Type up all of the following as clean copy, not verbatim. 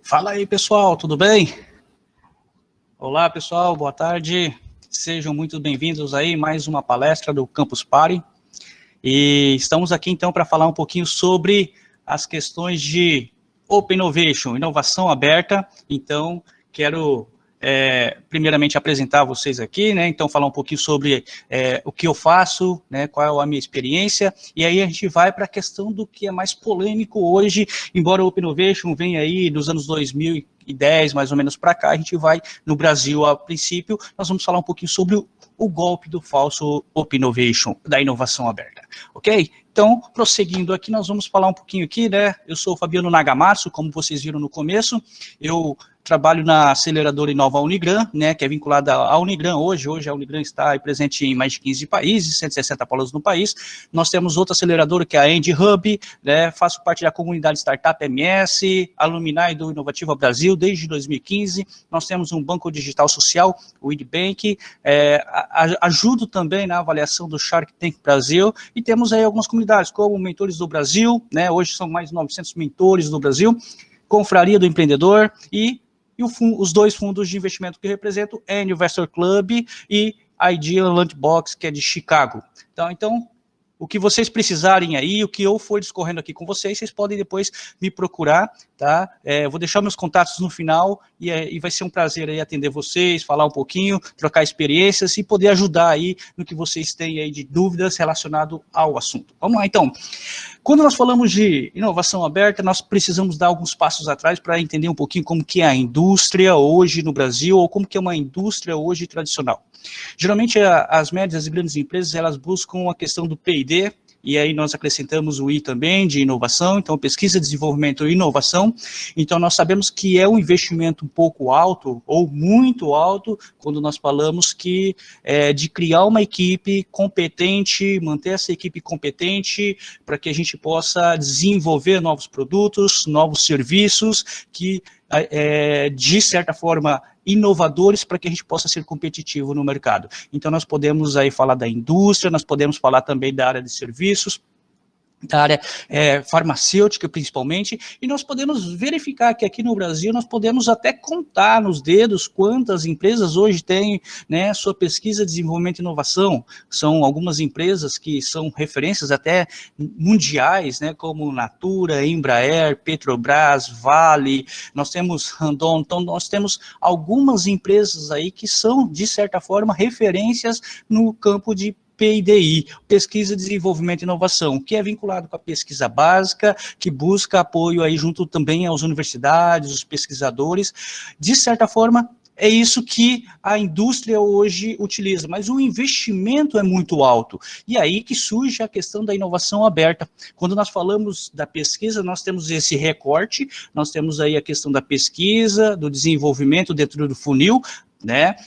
Fala aí, pessoal, tudo bem? Olá, pessoal, boa tarde. Sejam muito bem-vindos aí mais uma palestra do Campus Party. E estamos aqui então para falar um pouquinho sobre as questões de Open Innovation, inovação aberta. Então, quero primeiramente apresentar vocês aqui, né? Então, falar um pouquinho sobre o que eu faço, né? Qual é a minha experiência, e aí a gente vai para a questão do que é mais polêmico hoje, embora o Open Innovation venha aí dos anos 2010, mais ou menos para cá, a gente vai no Brasil a princípio, nós vamos falar um pouquinho sobre o golpe do falso Open Innovation, da inovação aberta, ok? Então, prosseguindo aqui, nós vamos falar um pouquinho aqui, né? Eu sou o Fabiano Nagamatsu, como vocês viram no começo, eu trabalho na aceleradora Inova Unigran, né, que é vinculada à Unigran hoje a Unigran está presente em mais de 15 países, 160 polos no país. Nós temos outra aceleradora que é a End Hub, né, faço parte da comunidade Startup MS, alumni do Inovativa Brasil desde 2015. Nós temos um banco digital social, o IDBank, ajudo também na avaliação do Shark Tank Brasil, e temos aí algumas comunidades, como Mentores do Brasil, né, hoje são mais de 900 mentores do Brasil, Confraria do Empreendedor e os dois fundos de investimento que representam é Investor Club e Ideal Landbox, que é de Chicago. Então, o que vocês precisarem aí, o que eu for discorrendo aqui com vocês podem depois me procurar, tá? Vou deixar meus contatos no final e vai ser um prazer aí atender vocês, falar um pouquinho, trocar experiências e poder ajudar aí no que vocês têm aí de dúvidas relacionado ao assunto. Vamos lá, então. Quando nós falamos de inovação aberta, nós precisamos dar alguns passos atrás para entender um pouquinho como que é a indústria hoje no Brasil, ou como que é uma indústria hoje tradicional. Geralmente, as médias e grandes empresas, elas buscam a questão do P&D, e aí nós acrescentamos o I também, de inovação, então pesquisa, desenvolvimento e inovação. Então nós sabemos que é um investimento um pouco alto, ou muito alto, quando nós falamos que de criar uma equipe competente, manter essa equipe competente, para que a gente possa desenvolver novos produtos, novos serviços, que de certa forma inovadores para que a gente possa ser competitivo no mercado. Então nós podemos aí falar da indústria, nós podemos falar também da área de serviços, da área farmacêutica principalmente, e nós podemos verificar que aqui no Brasil nós podemos até contar nos dedos quantas empresas hoje têm, né, sua pesquisa, desenvolvimento e inovação. São algumas empresas que são referências até mundiais, né, como Natura, Embraer, Petrobras, Vale, nós temos Randon, então nós temos algumas empresas aí que são, de certa forma, referências no campo de PDI, Pesquisa, Desenvolvimento e Inovação, que é vinculado com a pesquisa básica, que busca apoio aí junto também às universidades, os pesquisadores. De certa forma, é isso que a indústria hoje utiliza, mas o investimento é muito alto. E aí que surge a questão da inovação aberta. Quando nós falamos da pesquisa, nós temos esse recorte, nós temos aí a questão da pesquisa, do desenvolvimento dentro do funil, né,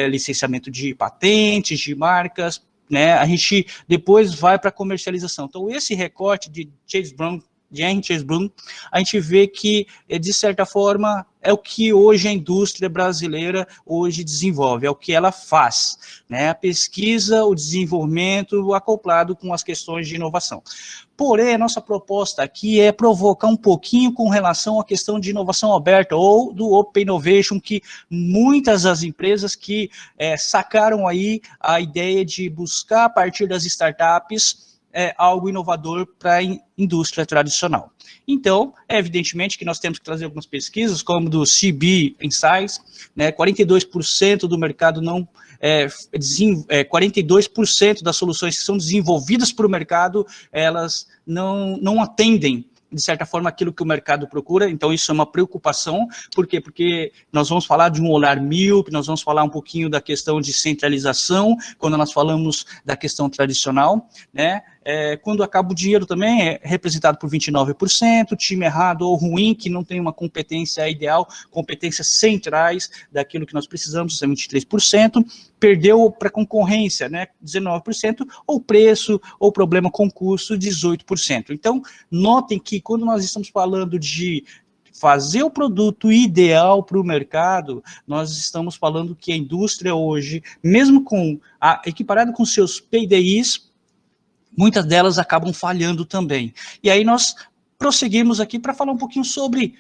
licenciamento de patentes, de marcas, né, a gente depois vai para a comercialização. Então, esse recorte de Henry Chase Bloom, a gente vê que, de certa forma, é o que hoje a indústria brasileira hoje desenvolve, é o que ela faz, né? A pesquisa, o desenvolvimento, acoplado com as questões de inovação. Porém, a nossa proposta aqui é provocar um pouquinho com relação à questão de inovação aberta, ou do Open Innovation, que muitas das empresas que sacaram aí a ideia de buscar, a partir das startups, algo inovador para a indústria tradicional. Então, evidentemente que nós temos que trazer algumas pesquisas, como do CB Insights, né, 42% do mercado 42% das soluções que são desenvolvidas para o mercado, elas não atendem, de certa forma, aquilo que o mercado procura. Então isso é uma preocupação. Por quê? Porque nós vamos falar de um olhar míope, nós vamos falar um pouquinho da questão de centralização, quando nós falamos da questão tradicional, né? Quando acaba o dinheiro também é representado por 29%, time errado ou ruim, que não tem uma competência ideal, competências centrais daquilo que nós precisamos, é 23%, perdeu para concorrência, né, 19%, ou preço, ou problema com custo, 18%. Então, notem que quando nós estamos falando de fazer o produto ideal para o mercado, nós estamos falando que a indústria hoje, mesmo equiparada com seus PDIs, muitas delas acabam falhando também. E aí nós prosseguimos aqui para falar um pouquinho sobre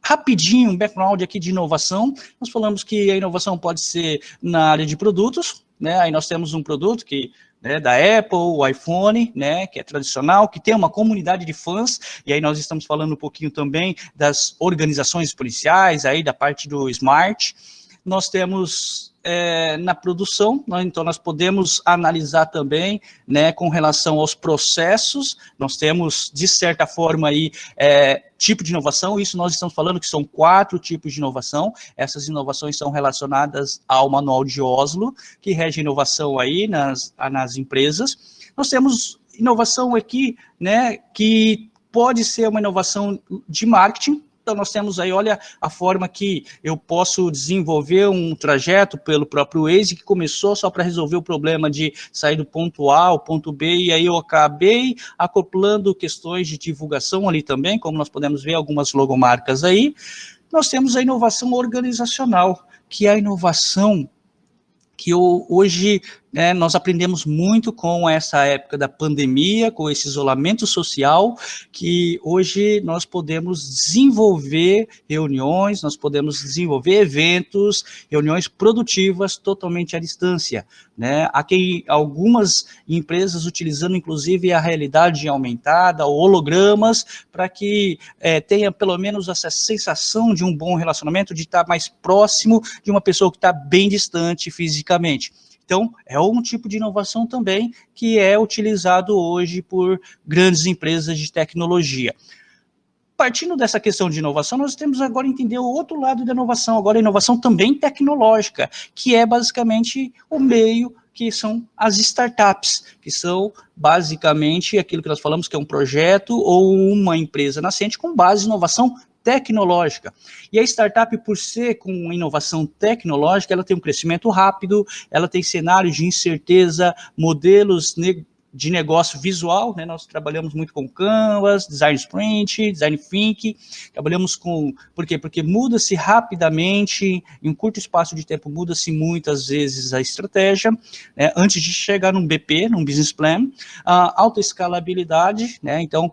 rapidinho, um background aqui de inovação. Nós falamos que a inovação pode ser na área de produtos, né? Aí nós temos um produto que, né, da Apple, o iPhone, né, que é tradicional, que tem uma comunidade de fãs, e aí nós estamos falando um pouquinho também das organizações policiais, aí da parte do Smart. Nós temos na produção, então nós podemos analisar também, né, com relação aos processos, nós temos, de certa forma, aí, tipo de inovação, isso nós estamos falando que são 4 tipos de inovação, essas inovações são relacionadas ao Manual de Oslo, que rege a inovação aí nas empresas. Nós temos inovação aqui, né, que pode ser uma inovação de marketing. Então, nós temos aí, olha, a forma que eu posso desenvolver um trajeto pelo próprio Waze, que começou só para resolver o problema de sair do ponto A ao ponto B, e aí eu acabei acoplando questões de divulgação ali também, como nós podemos ver algumas logomarcas aí. Nós temos a inovação organizacional, que é a inovação que hoje, né, nós aprendemos muito com essa época da pandemia, com esse isolamento social, que hoje nós podemos desenvolver reuniões, nós podemos desenvolver eventos, reuniões produtivas totalmente à distância, né? Há algumas empresas utilizando, inclusive, a realidade aumentada, hologramas, para que tenha pelo menos essa sensação de um bom relacionamento, de estar mais próximo de uma pessoa que está bem distante fisicamente. Então, é um tipo de inovação também que é utilizado hoje por grandes empresas de tecnologia. Partindo dessa questão de inovação, nós temos agora entender o outro lado da inovação, agora a inovação também tecnológica, que é basicamente o meio que são as startups, que são basicamente aquilo que nós falamos que é um projeto ou uma empresa nascente com base em inovação tecnológica. E a startup, por ser com inovação tecnológica, ela tem um crescimento rápido, ela tem cenários de incerteza, modelos de negócio visual, né? Nós trabalhamos muito com Canvas, Design Sprint, Design Think, trabalhamos com... Por quê? Porque muda-se rapidamente, em um curto espaço de tempo, muda-se muitas vezes a estratégia, né? Antes de chegar num BP, num Business Plan, a alta escalabilidade, né? Então,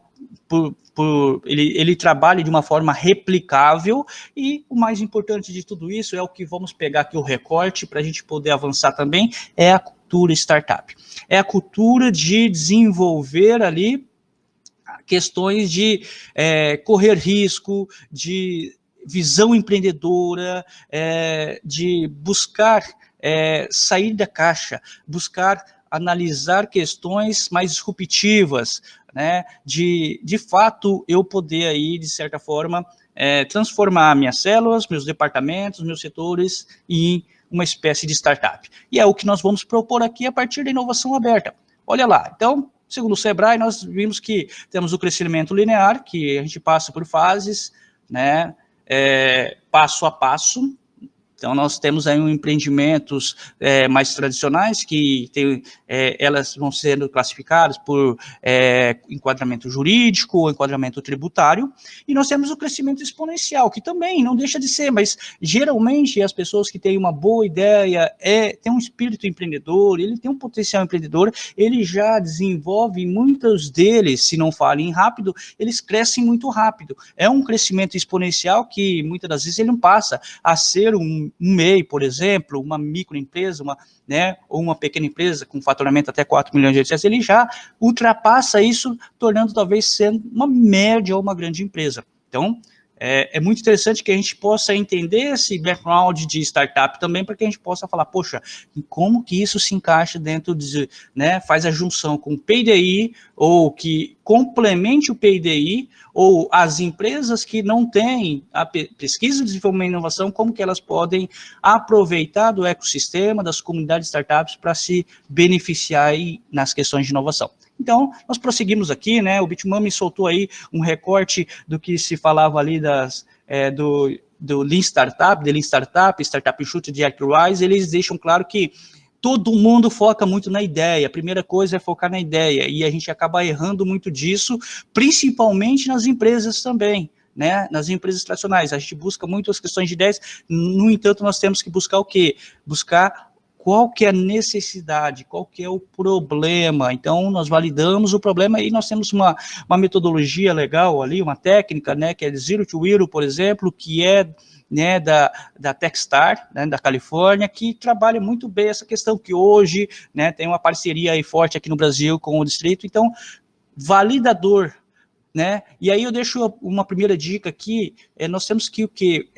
ele trabalha de uma forma replicável, e o mais importante de tudo isso é o que vamos pegar aqui o recorte para a gente poder avançar também, é a cultura startup. É a cultura de desenvolver ali questões de correr risco, de visão empreendedora, de buscar sair da caixa, buscar analisar questões mais disruptivas, né, de fato eu poder aí, de certa forma, transformar minhas células, meus departamentos, meus setores em uma espécie de startup. E é o que nós vamos propor aqui a partir da inovação aberta. Olha lá, então, segundo o Sebrae, nós vimos que temos o crescimento linear, que a gente passa por fases, né, passo a passo. Então, nós temos aí empreendimentos mais tradicionais, que elas vão sendo classificadas por enquadramento jurídico ou enquadramento tributário, e nós temos o crescimento exponencial, que também não deixa de ser, mas geralmente as pessoas que têm uma boa ideia, têm um espírito empreendedor, ele tem um potencial empreendedor, ele já desenvolve, muitos deles, se não falem rápido, eles crescem muito rápido. É um crescimento exponencial que muitas das vezes ele não passa a ser um MEI, por exemplo, uma microempresa, ou uma pequena empresa com faturamento até 4 milhões de reais, ele já ultrapassa isso, tornando talvez sendo uma média ou uma grande empresa. Então, é muito interessante que a gente possa entender esse background de startup também, para que a gente possa falar, poxa, como que isso se encaixa dentro de, né, faz a junção com o PDI, ou que complemente o PDI, ou as empresas que não têm a pesquisa, desenvolvimento e inovação, como que elas podem aproveitar do ecossistema, das comunidades de startups, para se beneficiar aí nas questões de inovação. Então, nós prosseguimos aqui, né, o Bitmami soltou aí um recorte do que se falava ali do Lean Startup, de Lean Startup, Startup Enxuta de ActWise, eles deixam claro que todo mundo foca muito na ideia, a primeira coisa é focar na ideia, e a gente acaba errando muito disso, principalmente nas empresas também, né, nas empresas tradicionais. A gente busca muito as questões de ideias, no entanto, nós temos que buscar o quê? Buscar qual que é a necessidade, qual que é o problema. Então, nós validamos o problema e nós temos uma metodologia legal ali, uma técnica, né, que é Zero to Hero, por exemplo, que é, né, da Techstar, né, da Califórnia, que trabalha muito bem essa questão, que hoje, né, tem uma parceria aí forte aqui no Brasil com o Distrito. Então, validador, né? E aí eu deixo uma primeira dica aqui, nós temos que o quê?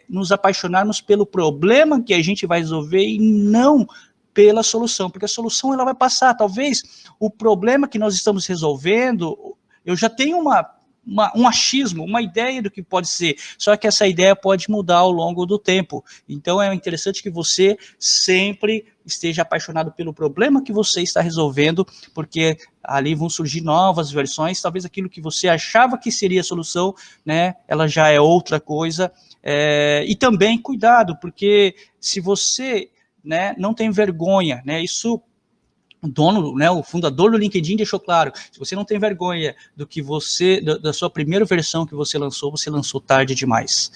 Nos apaixonarmos pelo problema que a gente vai resolver e não pela solução, porque a solução ela vai passar. Talvez o problema que nós estamos resolvendo, eu já tenho um achismo, uma ideia do que pode ser, só que essa ideia pode mudar ao longo do tempo. Então é interessante que você sempre esteja apaixonado pelo problema que você está resolvendo, porque ali vão surgir novas versões, talvez aquilo que você achava que seria a solução, né, ela já é outra coisa. E também cuidado, porque se você, né, não tem vergonha, né, isso o dono, né, o fundador do LinkedIn deixou claro, se você não tem vergonha do que da sua primeira versão que você lançou tarde demais.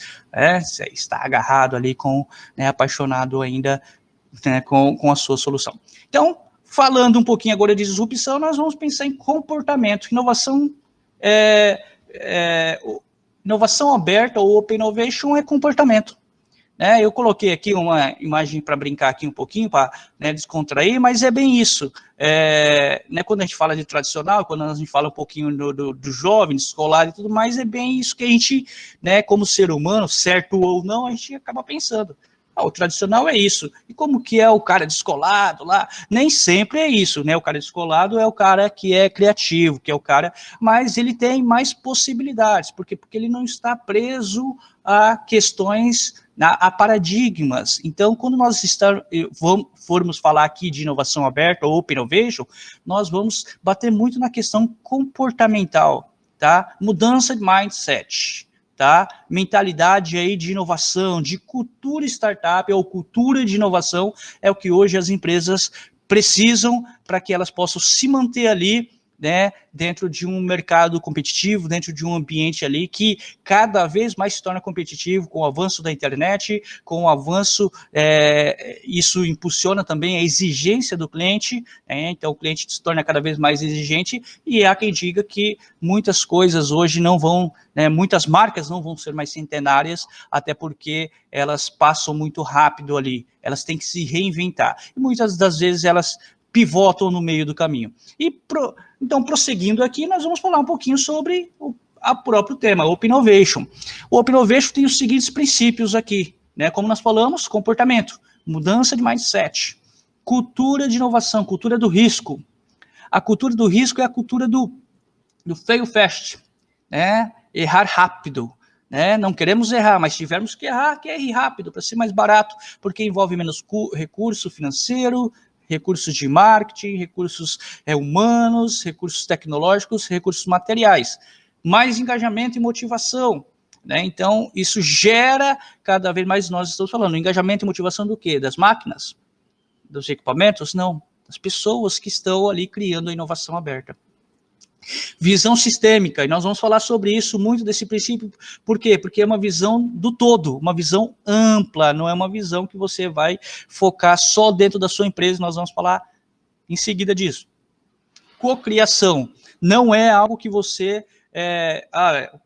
Você está agarrado ali né, apaixonado ainda, né, com a sua solução. Então, falando um pouquinho agora de disrupção, nós vamos pensar em comportamento. Inovação aberta ou Open Innovation é comportamento. Eu coloquei aqui uma imagem para brincar aqui um pouquinho, para, né, descontrair, mas é bem isso. Né, quando a gente fala de tradicional, quando a gente fala um pouquinho do jovem, escolar e tudo mais, é bem isso que a gente, né, como ser humano, certo ou não, a gente acaba pensando. O tradicional é isso. E como que é o cara descolado lá? Nem sempre é isso, né? O cara descolado é o cara que é criativo, que é o cara... Mas ele tem mais possibilidades. Por quê? Porque ele não está preso a questões, a paradigmas. Então, quando nós formos falar aqui de inovação aberta ou Open Innovation, nós vamos bater muito na questão comportamental, tá? Mudança de mindset, tá? Mentalidade aí de inovação, de cultura startup ou cultura de inovação é o que hoje as empresas precisam para que elas possam se manter ali, né, dentro de um mercado competitivo, dentro de um ambiente ali que cada vez mais se torna competitivo com o avanço da internet, com o avanço, isso impulsiona também a exigência do cliente, então o cliente se torna cada vez mais exigente e há quem diga que muitas coisas hoje não vão, né, muitas marcas não vão ser mais centenárias, até porque elas passam muito rápido ali, elas têm que se reinventar, e muitas das vezes elas pivotam no meio do caminho. Então, prosseguindo aqui, nós vamos falar um pouquinho sobre o próprio tema, Open Innovation. O Open Innovation tem os seguintes princípios aqui, né? Como nós falamos, comportamento, mudança de mindset, cultura de inovação, cultura do risco. A cultura do risco é a cultura do fail fast, né? Errar rápido. Não queremos errar, mas se tivermos que errar rápido, para ser mais barato, porque envolve menos recurso financeiro, recursos de marketing, recursos humanos, recursos tecnológicos, recursos materiais, mais engajamento e motivação, né? Então, isso gera cada vez mais, nós estamos falando, engajamento e motivação do quê? Das máquinas? Dos equipamentos? Não, das pessoas que estão ali criando a inovação aberta. Visão sistêmica, e nós vamos falar sobre isso, muito desse princípio, por quê? Porque é uma visão do todo, uma visão ampla, não é uma visão que você vai focar só dentro da sua empresa, nós vamos falar em seguida disso. Cocriação, não é algo que você,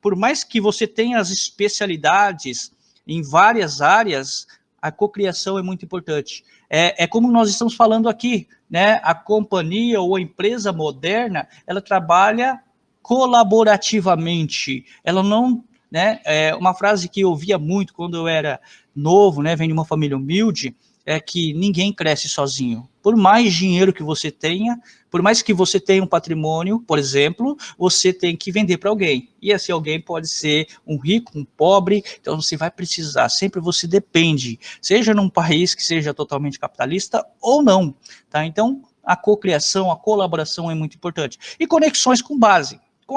por mais que você tenha as especialidades em várias áreas, a cocriação é muito importante. É como nós estamos falando aqui, né? A companhia ou a empresa moderna, ela trabalha colaborativamente. Ela não, né? Uma frase que eu ouvia muito quando eu era novo, né? Vem de uma família humilde, é que ninguém cresce sozinho. Por mais dinheiro que você tenha, por mais que você tenha um patrimônio, por exemplo, você tem que vender para alguém. E esse alguém pode ser um rico, um pobre, então você vai precisar, sempre você depende, seja num país que seja totalmente capitalista ou não, tá? Então, a cocriação, a colaboração é muito importante. E conexões com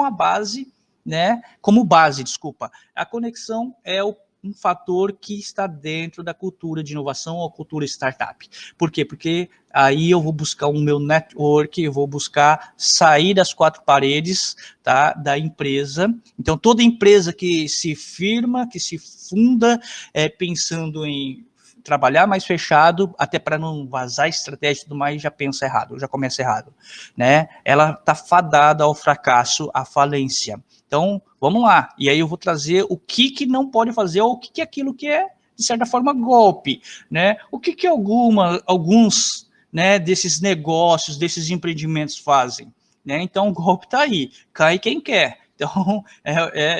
a base, né? Como base, desculpa. A conexão é um fator que está dentro da cultura de inovação ou cultura startup. Por quê? Porque aí eu vou buscar o meu network, eu vou buscar sair das quatro paredes, tá, da empresa. Então, toda empresa que se firma, que se funda, pensando em trabalhar mais fechado, até para não vazar estratégia e tudo mais, já pensa errado, já começa errado, né? Ela está fadada ao fracasso, à falência. Então, vamos lá. E aí eu vou trazer o que não pode fazer, ou o que é aquilo que é, de certa forma, golpe, né? O que alguns, né, desses negócios, desses empreendimentos fazem, né? Então, o golpe está aí, cai quem quer. Então,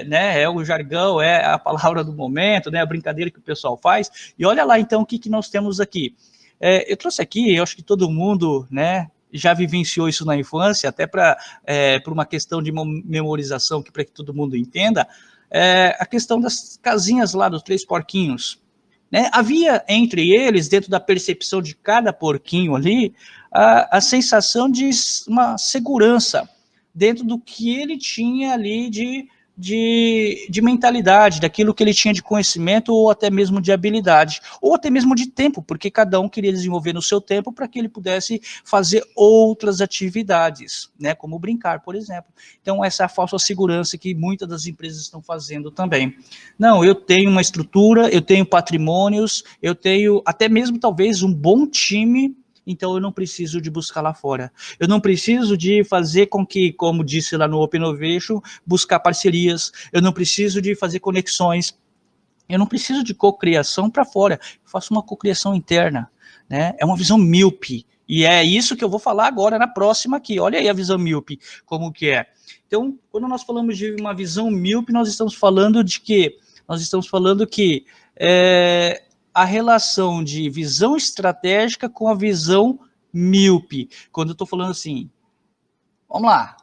né, é o jargão, é a palavra do momento, né, a brincadeira que o pessoal faz. E olha lá, então, o que nós temos aqui. Eu trouxe aqui, eu acho que todo mundo, né, já vivenciou isso na infância, até para uma questão de memorização, para que todo mundo entenda, a questão das casinhas lá, dos 3 porquinhos. Né? Havia entre eles, dentro da percepção de cada porquinho ali, a sensação de uma segurança, dentro do que ele tinha ali de mentalidade, daquilo que ele tinha de conhecimento, ou até mesmo de habilidade, ou até mesmo de tempo, porque cada um queria desenvolver no seu tempo para que ele pudesse fazer outras atividades, né, como brincar, por exemplo. Então, essa é a falsa segurança que muitas das empresas estão fazendo também. Não, eu tenho uma estrutura, eu tenho patrimônios, eu tenho até mesmo, talvez, um bom time, então eu não preciso de buscar lá fora. Eu não preciso de fazer com que, como disse lá no Open Innovation, buscar parcerias. Eu não preciso de fazer conexões. Eu não preciso de cocriação para fora. Eu faço uma cocriação interna, né? É uma visão míope. E é isso que eu vou falar agora na próxima aqui. Olha aí a visão míope, como que é. Então, quando nós falamos de uma visão míope, nós estamos falando de quê? Nós estamos falando que a relação de visão estratégica com a visão míope. Quando eu estou falando assim, vamos lá,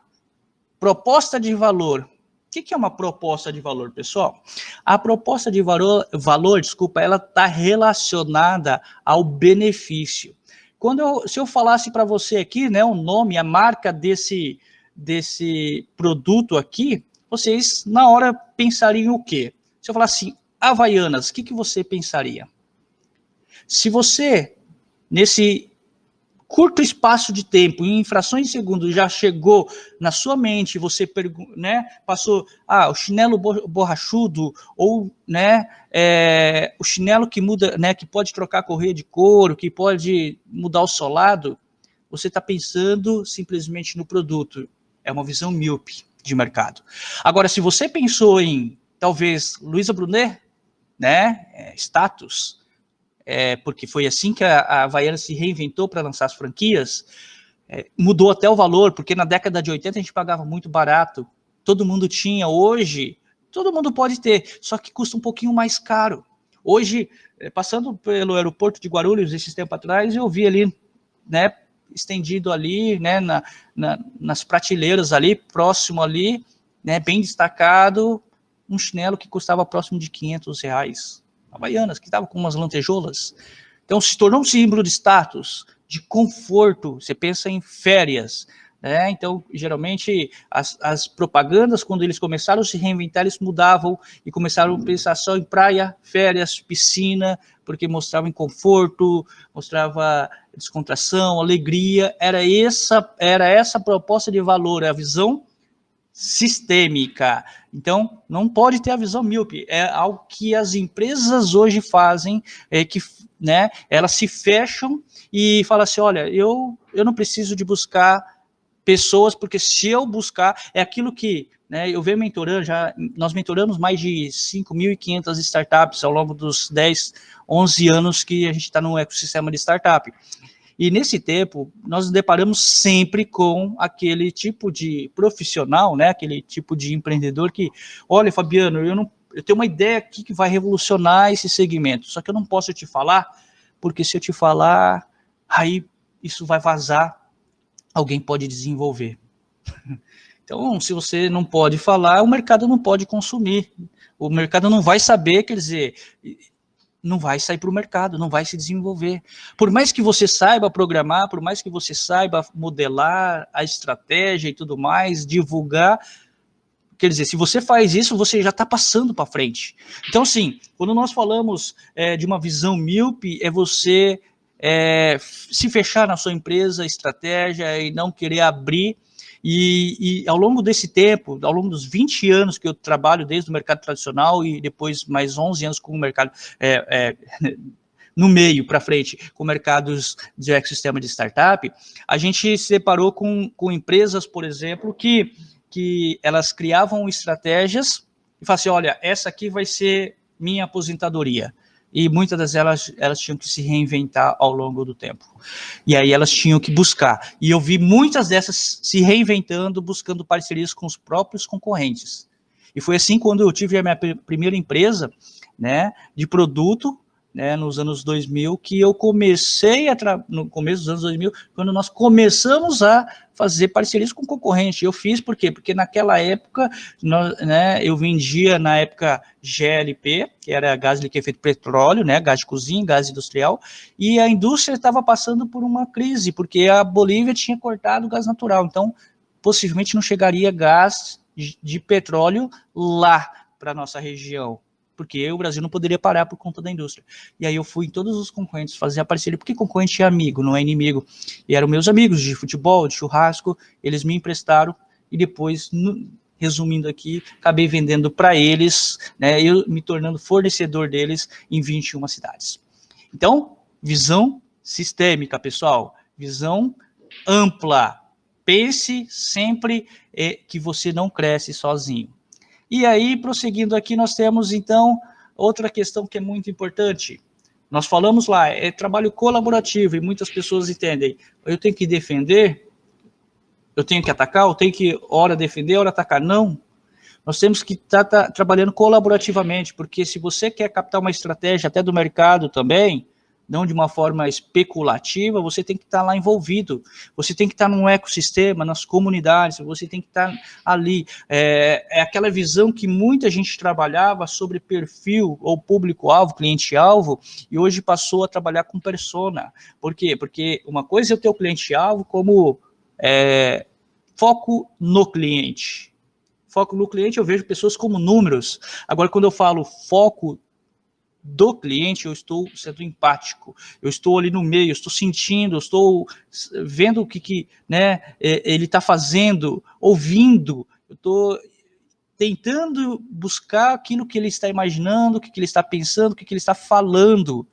proposta de valor. O que é uma proposta de valor, pessoal? A proposta de valor, desculpa, ela está relacionada ao benefício. Se eu falasse para você aqui, né, o nome, a marca desse produto aqui, vocês na hora pensariam o quê? Se eu falasse assim, Havaianas, o que você pensaria? Se você, nesse curto espaço de tempo, em frações de segundos, já chegou na sua mente, você né, passou, o chinelo borrachudo, ou né, o chinelo que muda, né, que pode trocar a correia de couro, que pode mudar o solado, você está pensando simplesmente no produto. É uma visão míope de mercado. Agora, se você pensou em, talvez, Luiza Brunet, né, status, porque foi assim que a Havaianas se reinventou para lançar as franquias, mudou até o valor, porque na década de 80 a gente pagava muito barato, todo mundo tinha, hoje todo mundo pode ter, só que custa um pouquinho mais caro. Hoje, passando pelo aeroporto de Guarulhos, esses tempos atrás, eu vi ali, né, estendido ali, né, nas prateleiras ali, próximo ali, né, bem destacado, um chinelo que custava próximo de R$500, Havaianas, que estava com umas lantejoulas. Então, se tornou um símbolo de status, de conforto. Você pensa em férias, né? Então, geralmente, as propagandas, quando eles começaram a se reinventar, eles mudavam e começaram a pensar só em praia, férias, piscina, porque mostravam conforto, mostrava descontração, alegria. Era essa proposta de valor, a visão sistêmica. Então, não pode ter a visão míope. É algo que as empresas hoje fazem, que, né, elas se fecham e falam assim, olha, eu não preciso de buscar pessoas, porque se eu buscar, é aquilo que, né, eu venho mentorando, nós mentoramos mais de 5.500 startups ao longo dos 10, 11 anos que a gente está no ecossistema de startup. E nesse tempo, nós nos deparamos sempre com aquele tipo de profissional, né, aquele tipo de empreendedor que, olha, Fabiano, eu tenho uma ideia aqui que vai revolucionar esse segmento, só que eu não posso te falar, porque se eu te falar, aí isso vai vazar, alguém pode desenvolver. Então, se você não pode falar, o mercado não pode consumir, o mercado não vai saber, quer dizer, não vai sair para o mercado, não vai se desenvolver. Por mais que você saiba programar, por mais que você saiba modelar a estratégia e tudo mais, divulgar, quer dizer, se você faz isso, você já está passando para frente. Então, sim, quando nós falamos de uma visão míope, é você se fechar na sua empresa, estratégia, e não querer abrir. E ao longo desse tempo, ao longo dos 20 anos que eu trabalho desde o mercado tradicional e depois mais 11 anos com o mercado no meio, para frente, com mercados de ecossistema de startup, a gente se deparou com empresas, por exemplo, que elas criavam estratégias e falavam assim, olha, essa aqui vai ser minha aposentadoria. E muitas delas, elas tinham que se reinventar ao longo do tempo. E aí elas tinham que buscar. E eu vi muitas dessas se reinventando, buscando parcerias com os próprios concorrentes. E foi assim quando eu tive a minha primeira empresa, né, de produto, né, nos anos 2000, que eu comecei no começo dos anos 2000, quando nós começamos a fazer parcerias com concorrente. Eu fiz por quê? Porque naquela época, né, eu vendia na época GLP, que era gás liquefeito petróleo, né, gás de cozinha, gás industrial, e a indústria estava passando por uma crise, porque a Bolívia tinha cortado o gás natural, então possivelmente não chegaria gás de petróleo lá para a nossa região, porque o Brasil não poderia parar por conta da indústria. E aí eu fui em todos os concorrentes fazer a parceria, porque concorrente é amigo, não é inimigo. E eram meus amigos de futebol, de churrasco, eles me emprestaram e depois, resumindo aqui, acabei vendendo para eles, né, eu me tornando fornecedor deles em 21 cidades. Então, visão sistêmica, pessoal, visão ampla. Pense sempre que você não cresce sozinho. E aí, prosseguindo aqui, nós temos, então, outra questão que é muito importante. Nós falamos lá, é trabalho colaborativo, e muitas pessoas entendem, eu tenho que defender, eu tenho que atacar, eu tenho que, ora defender, ora atacar. Não, nós temos que estar trabalhando colaborativamente, porque se você quer captar uma estratégia até do mercado também, não de uma forma especulativa, você tem que estar lá envolvido, você tem que estar num ecossistema, nas comunidades, você tem que estar ali. É aquela visão que muita gente trabalhava sobre perfil ou público-alvo, cliente-alvo, e hoje passou a trabalhar com persona. Por quê? Porque uma coisa é o teu cliente-alvo como foco no cliente. Foco no cliente, eu vejo pessoas como números. Agora, quando eu falo foco do cliente, eu estou sendo empático, eu estou ali no meio, eu estou sentindo, eu estou vendo o que né, ele está fazendo, ouvindo, eu estou tentando buscar aquilo que ele está imaginando, o que ele está pensando, o que ele está falando,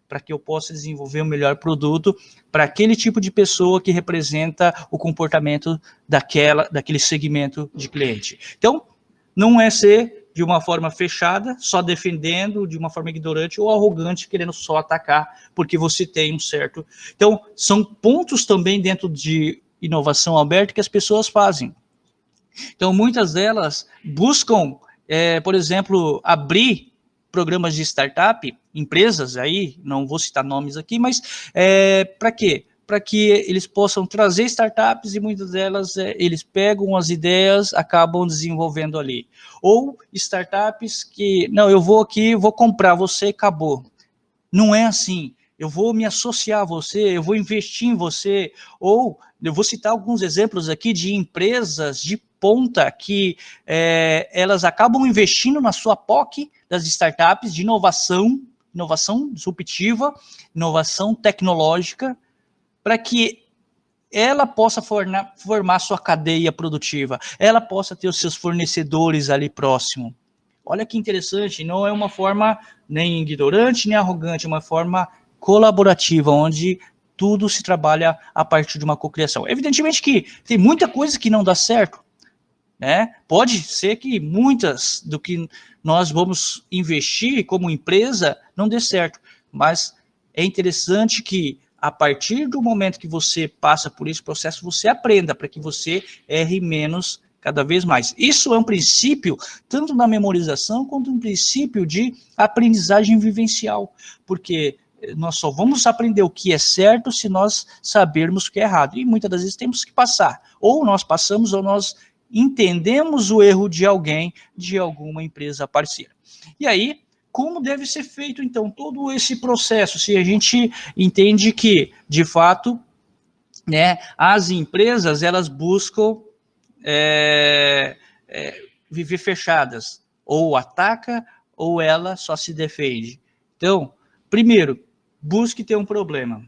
para que eu possa desenvolver o melhor produto para aquele tipo de pessoa que representa o comportamento daquele segmento de cliente. Então, não é ser de uma forma fechada, só defendendo, de uma forma ignorante ou arrogante, querendo só atacar, porque você tem um certo... Então, são pontos também dentro de inovação aberta que as pessoas fazem. Então, muitas delas buscam, por exemplo, abrir programas de startup, empresas aí, não vou citar nomes aqui, mas para quê? Para que eles possam trazer startups e muitas delas eles pegam as ideias, acabam desenvolvendo ali. Ou startups que, não, eu vou aqui, vou comprar você, acabou. Não é assim. Eu vou me associar a você, eu vou investir em você, ou eu vou citar alguns exemplos aqui de empresas de ponta que elas acabam investindo na sua POC das startups de inovação disruptiva, inovação tecnológica, para que ela possa formar sua cadeia produtiva, ela possa ter os seus fornecedores ali próximo. Olha que interessante, não é uma forma nem ignorante, nem arrogante, é uma forma colaborativa, onde tudo se trabalha a partir de uma cocriação. Evidentemente que tem muita coisa que não dá certo, né? Pode ser que muitas do que nós vamos investir como empresa não dê certo, mas é interessante que a partir do momento que você passa por esse processo, você aprenda para que você erre menos cada vez mais. Isso é um princípio, tanto na memorização, quanto um princípio de aprendizagem vivencial, porque nós só vamos aprender o que é certo se nós sabermos o que é errado, e muitas das vezes temos que passar, ou nós passamos, ou nós entendemos o erro de alguém, de alguma empresa parceira. E aí, como deve ser feito, então, todo esse processo, se a gente entende que, de fato, né, as empresas, elas buscam viver fechadas, ou ataca, ou ela só se defende. Então, primeiro, busque ter um problema,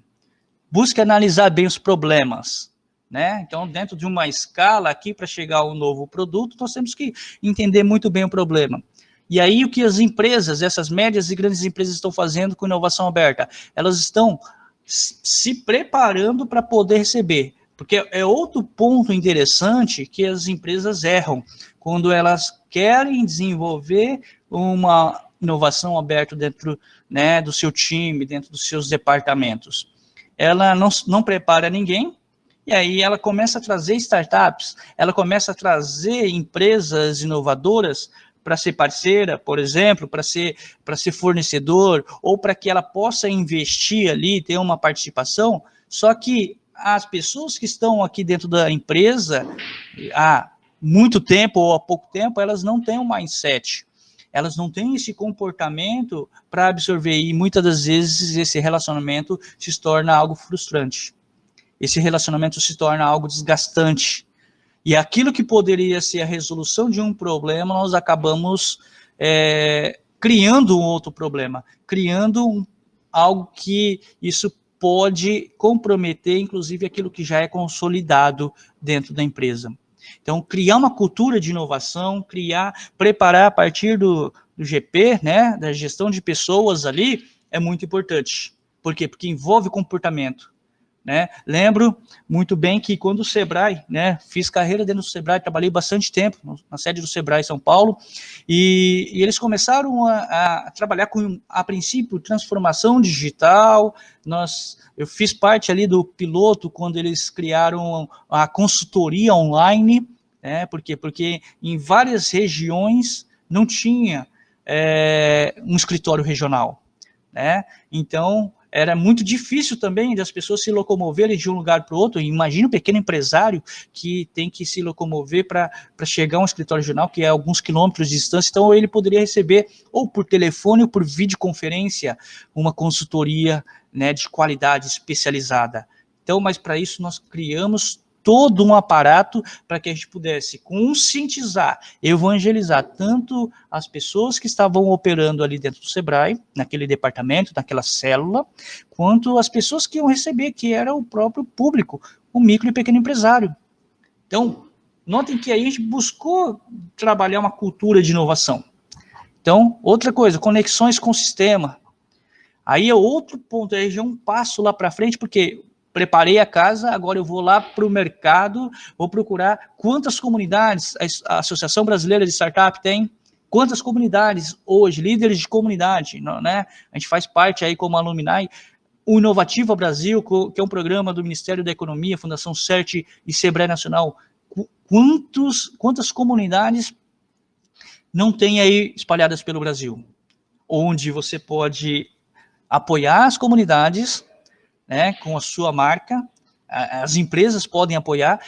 busque analisar bem os problemas, né? Então, dentro de uma escala aqui, para chegar a um novo produto, nós temos que entender muito bem o problema. E aí o que as empresas, essas médias e grandes empresas estão fazendo com inovação aberta? Elas estão se preparando para poder receber. Porque é outro ponto interessante que as empresas erram, quando elas querem desenvolver uma inovação aberta dentro, né, do seu time, dentro dos seus departamentos. Ela não prepara ninguém, e aí ela começa a trazer startups, ela começa a trazer empresas inovadoras para ser parceira, por exemplo, para ser fornecedor, ou para que ela possa investir ali, ter uma participação, só que as pessoas que estão aqui dentro da empresa há muito tempo ou há pouco tempo, elas não têm um mindset, elas não têm esse comportamento para absorver, e muitas das vezes esse relacionamento se torna algo frustrante. Esse relacionamento se torna algo desgastante. E aquilo que poderia ser a resolução de um problema, nós acabamos criando um outro problema, criando algo que isso pode comprometer, inclusive, aquilo que já é consolidado dentro da empresa. Então, criar uma cultura de inovação, preparar a partir do GP, né, da gestão de pessoas ali, é muito importante. Por quê? Porque envolve comportamento. Né? Lembro muito bem que quando o Sebrae, né, fiz carreira dentro do Sebrae, trabalhei bastante tempo na sede do Sebrae em São Paulo, e eles começaram a trabalhar com, a princípio, transformação digital. Eu fiz parte ali do piloto quando eles criaram a consultoria online, né? Por quê? Porque em várias regiões não tinha um escritório regional, né? Então era muito difícil também das pessoas se locomoverem de um lugar para o outro. Imagina um pequeno empresário que tem que se locomover para chegar a um escritório regional, que é alguns quilômetros de distância. Então, ele poderia receber, ou por telefone ou por videoconferência, uma consultoria, né, de qualidade especializada. Então, mas para isso nós criamos todo um aparato para que a gente pudesse conscientizar, evangelizar tanto as pessoas que estavam operando ali dentro do Sebrae, naquele departamento, naquela célula, quanto as pessoas que iam receber, que era o próprio público, o micro e pequeno empresário. Então, notem que aí a gente buscou trabalhar uma cultura de inovação. Então, outra coisa, conexões com o sistema. Aí é outro ponto, aí já é um passo lá para frente, porque preparei a casa, agora eu vou lá para o mercado, vou procurar quantas comunidades a Associação Brasileira de Startup tem, quantas comunidades hoje, líderes de comunidade, né? A gente faz parte aí como alumni, o Inovativa Brasil, que é um programa do Ministério da Economia, Fundação CERT e Sebrae Nacional. Quantas comunidades não tem aí espalhadas pelo Brasil? Onde você pode apoiar as comunidades, né, com a sua marca, as empresas podem apoiar,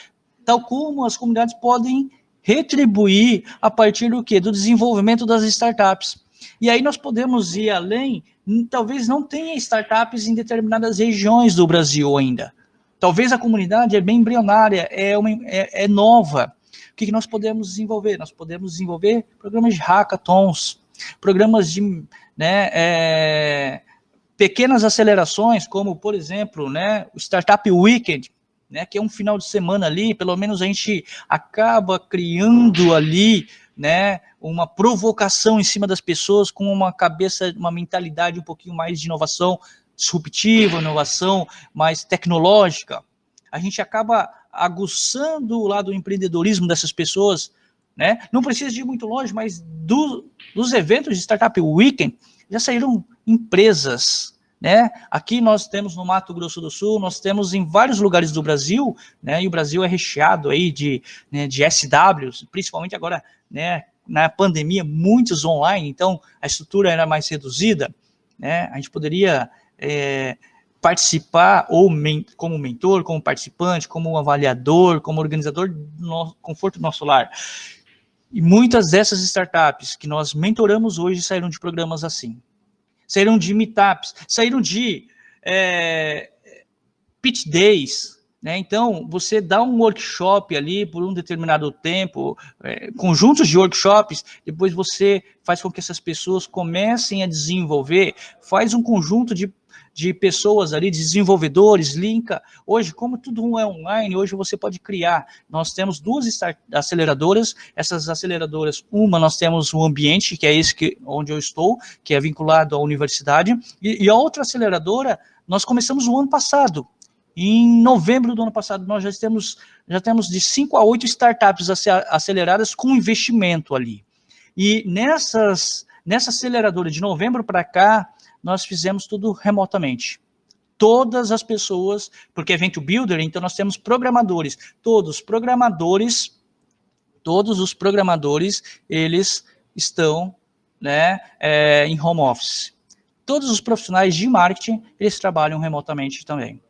tal como as comunidades podem retribuir a partir do quê? Do desenvolvimento das startups. E aí nós podemos ir além, talvez não tenha startups em determinadas regiões do Brasil ainda. Talvez a comunidade é bem embrionária, é nova. O que nós podemos desenvolver? Nós podemos desenvolver programas de hackathons, programas de, né, pequenas acelerações, como, por exemplo, né, o Startup Weekend, né, que é um final de semana ali, pelo menos a gente acaba criando ali, né, uma provocação em cima das pessoas com uma cabeça, uma mentalidade um pouquinho mais de inovação disruptiva, inovação mais tecnológica. A gente acaba aguçando o lado do empreendedorismo dessas pessoas, né? Não precisa de ir muito longe, mas dos eventos de Startup Weekend já saíram empresas, né? Aqui nós temos no Mato Grosso do Sul, nós temos em vários lugares do Brasil, né? E o Brasil é recheado aí de SWs, principalmente agora, né, na pandemia, muitos online, então a estrutura era mais reduzida, né? A gente poderia participar ou como mentor, como participante, como avaliador, como organizador do conforto do nosso lar. E muitas dessas startups que nós mentoramos hoje saíram de programas assim. Saíram de meetups, saíram de pitch days, né? Então, você dá um workshop ali por um determinado tempo, conjuntos de workshops, depois você faz com que essas pessoas comecem a desenvolver, faz um conjunto de de pessoas ali, de desenvolvedores, linka. Hoje, como tudo é online, hoje você pode criar. Nós temos duas aceleradoras, essas aceleradoras, uma nós temos o ambiente, que é esse onde eu estou, que é vinculado à universidade, e a outra aceleradora, nós começamos o ano passado. Em novembro do ano passado, nós já temos de 5 a 8 startups aceleradas com investimento ali. E nessa aceleradora de novembro para cá, nós fizemos tudo remotamente. Todas as pessoas, porque é Event Builder, então nós temos programadores. Todos os programadores, eles estão, né, em home office. Todos os profissionais de marketing, eles trabalham remotamente também.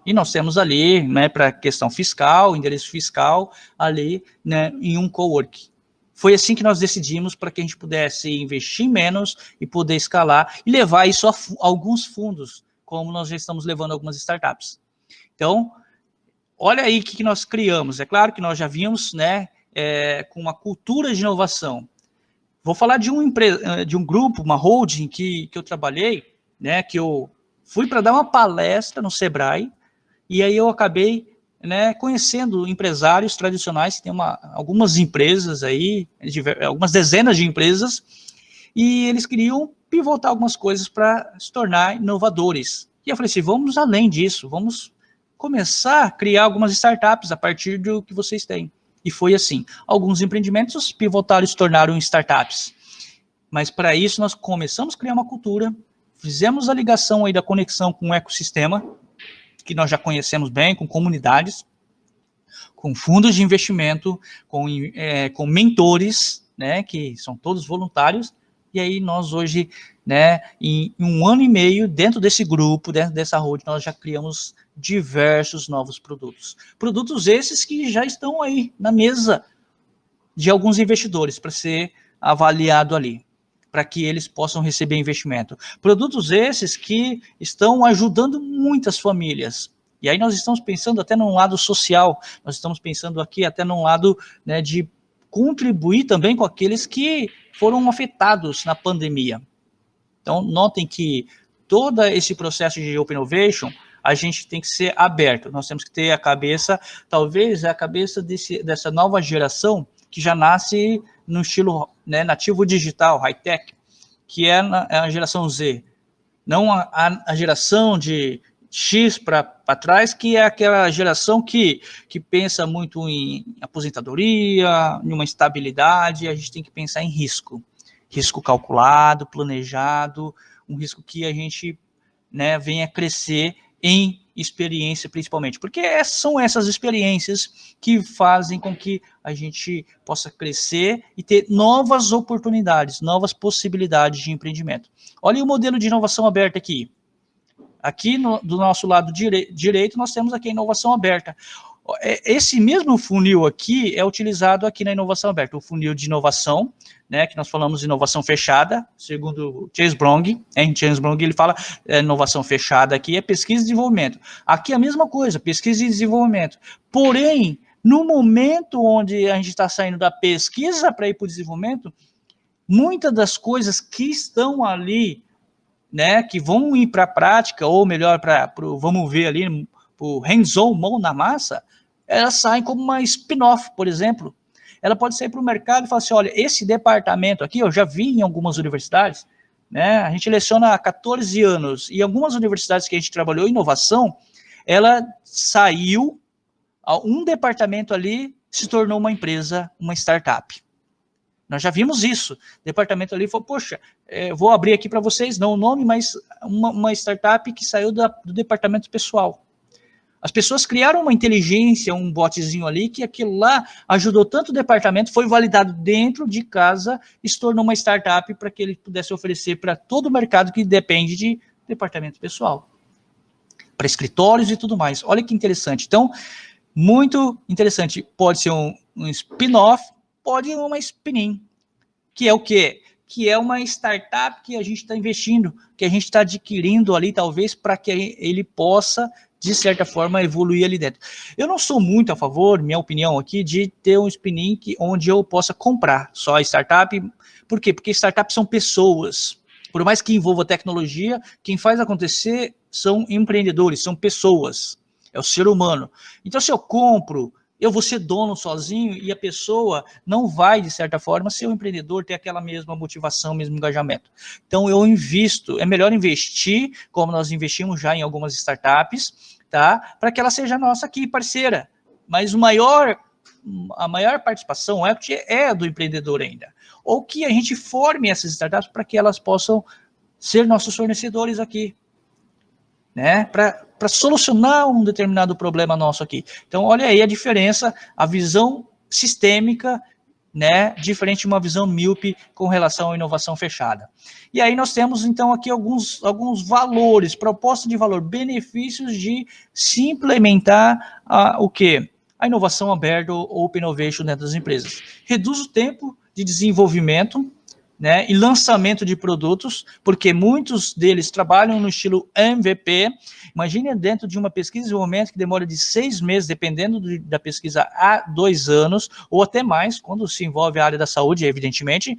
E nós temos ali, né, para questão fiscal, endereço fiscal, ali, né, em um coworking. Foi assim que nós decidimos para que a gente pudesse investir menos e poder escalar e levar isso a alguns fundos, como nós já estamos levando algumas startups. Então, olha aí o que nós criamos. É claro que nós já vimos, né, com uma cultura de inovação. Vou falar de um grupo, uma holding que eu trabalhei, né, que eu fui para dar uma palestra no Sebrae, e aí eu acabei, né, conhecendo empresários tradicionais, que tem algumas empresas aí, algumas dezenas de empresas, e eles queriam pivotar algumas coisas para se tornar inovadores. E eu falei assim, vamos além disso, vamos começar a criar algumas startups a partir do que vocês têm. E foi assim, alguns empreendimentos pivotaram e se tornaram startups. Mas para isso nós começamos a criar uma cultura, fizemos a ligação aí da conexão com o ecossistema, que nós já conhecemos bem, com comunidades, com fundos de investimento, com mentores, né, que são todos voluntários, e aí nós hoje, né, em 1 ano e meio, dentro desse grupo, dentro dessa holding, nós já criamos diversos novos produtos. Produtos esses que já estão aí na mesa de alguns investidores para ser avaliado ali, para que eles possam receber investimento. Produtos esses que estão ajudando muitas famílias. E aí nós estamos pensando até num lado social, nós estamos pensando aqui até num lado, né, de contribuir também com aqueles que foram afetados na pandemia. Então, notem que todo esse processo de Open Innovation, a gente tem que ser aberto. Nós temos que ter a cabeça, talvez a cabeça dessa nova geração, que já nasce no estilo, né, nativo digital, high-tech, que é a geração Z. Não a geração de X para trás, que é aquela geração que pensa muito em aposentadoria, em uma estabilidade. A gente tem que pensar em risco. Risco calculado, planejado, um risco que a gente, né, venha crescer em experiência principalmente, porque são essas experiências que fazem com que a gente possa crescer e ter novas oportunidades, novas possibilidades de empreendimento. Olha o modelo de inovação aberta aqui. Aqui do nosso lado direito nós temos aqui a inovação aberta. Esse mesmo funil aqui é utilizado aqui na inovação aberta, o funil de inovação, né, que nós falamos de inovação fechada, segundo Chase Brong, em Chase Brong ele fala inovação fechada aqui é pesquisa e desenvolvimento. Aqui é a mesma coisa, pesquisa e desenvolvimento. Porém, no momento onde a gente está saindo da pesquisa para ir para o desenvolvimento, muitas das coisas que estão ali, né, que vão ir para a prática, ou melhor, vamos ver ali, o hands-on, mão na massa, elas saem como uma spin-off, por exemplo. Ela pode sair para o mercado e falar assim, olha, esse departamento aqui, eu já vi em algumas universidades, né, a gente leciona há 14 anos, e algumas universidades que a gente trabalhou em inovação, ela saiu, um departamento ali se tornou uma empresa, uma startup. Nós já vimos isso. O departamento ali falou, poxa, vou abrir aqui para vocês, não o nome, mas uma startup que saiu do departamento pessoal. As pessoas criaram uma inteligência, um botzinho ali, que aquilo lá ajudou tanto o departamento, foi validado dentro de casa e se tornou uma startup para que ele pudesse oferecer para todo o mercado que depende de departamento pessoal, para escritórios e tudo mais. Olha que interessante. Então, muito interessante. Pode ser um spin-off, pode ser uma spin-in, que é o quê? Que é uma startup que a gente está investindo, que a gente está adquirindo ali, talvez, para que ele possa, de certa forma, evoluir ali dentro. Eu não sou muito a favor, minha opinião aqui, de ter um spin-in onde eu possa comprar só a startup. Por quê? Porque startups são pessoas. Por mais que envolva tecnologia, quem faz acontecer são empreendedores, são pessoas, é o ser humano. Então, se eu compro, eu vou ser dono sozinho e a pessoa não vai, de certa forma, ser um empreendedor, ter aquela mesma motivação, mesmo engajamento. Então, eu invisto, é melhor investir, como nós investimos já em algumas startups, tá? Para que ela seja nossa aqui, parceira. Mas a maior participação, o equity, é do empreendedor ainda. Ou que a gente forme essas startups para que elas possam ser nossos fornecedores aqui, né? Para solucionar um determinado problema nosso aqui. Então, olha aí a diferença, a visão sistêmica, né? Diferente de uma visão míope com relação à inovação fechada. E aí nós temos, então, aqui alguns valores, proposta de valor, benefícios de se implementar o quê? A inovação aberta ou Open Innovation dentro das empresas. Reduz o tempo de desenvolvimento, né, e lançamento de produtos, porque muitos deles trabalham no estilo MVP. Imagine dentro de uma pesquisa de desenvolvimento que demora de 6 meses, dependendo da pesquisa, a 2 anos, ou até mais, quando se envolve a área da saúde, evidentemente.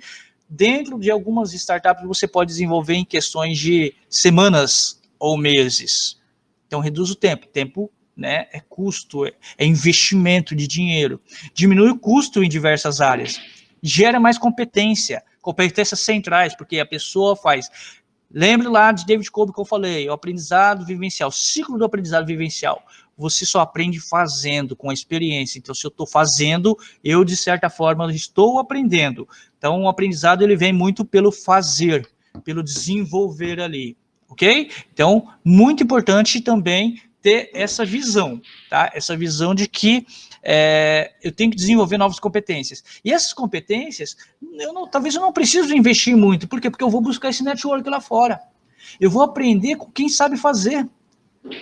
Dentro de algumas startups, você pode desenvolver em questões de semanas ou meses. Então, reduz o tempo. Tempo, né, é custo, é investimento de dinheiro. Diminui o custo em diversas áreas. Gera mais competências centrais, porque a pessoa faz. Lembre lá de David Kolb que eu falei, o aprendizado vivencial, ciclo do aprendizado vivencial. Você só aprende fazendo, com a experiência. Então, se eu estou fazendo, eu, de certa forma, estou aprendendo. Então, o aprendizado, ele vem muito pelo fazer, pelo desenvolver ali, ok? Então, muito importante também ter essa visão, tá? Essa visão de que eu tenho que desenvolver novas competências. E essas competências, talvez eu não preciso investir muito. Por quê? Porque eu vou buscar esse network lá fora. Eu vou aprender com quem sabe fazer.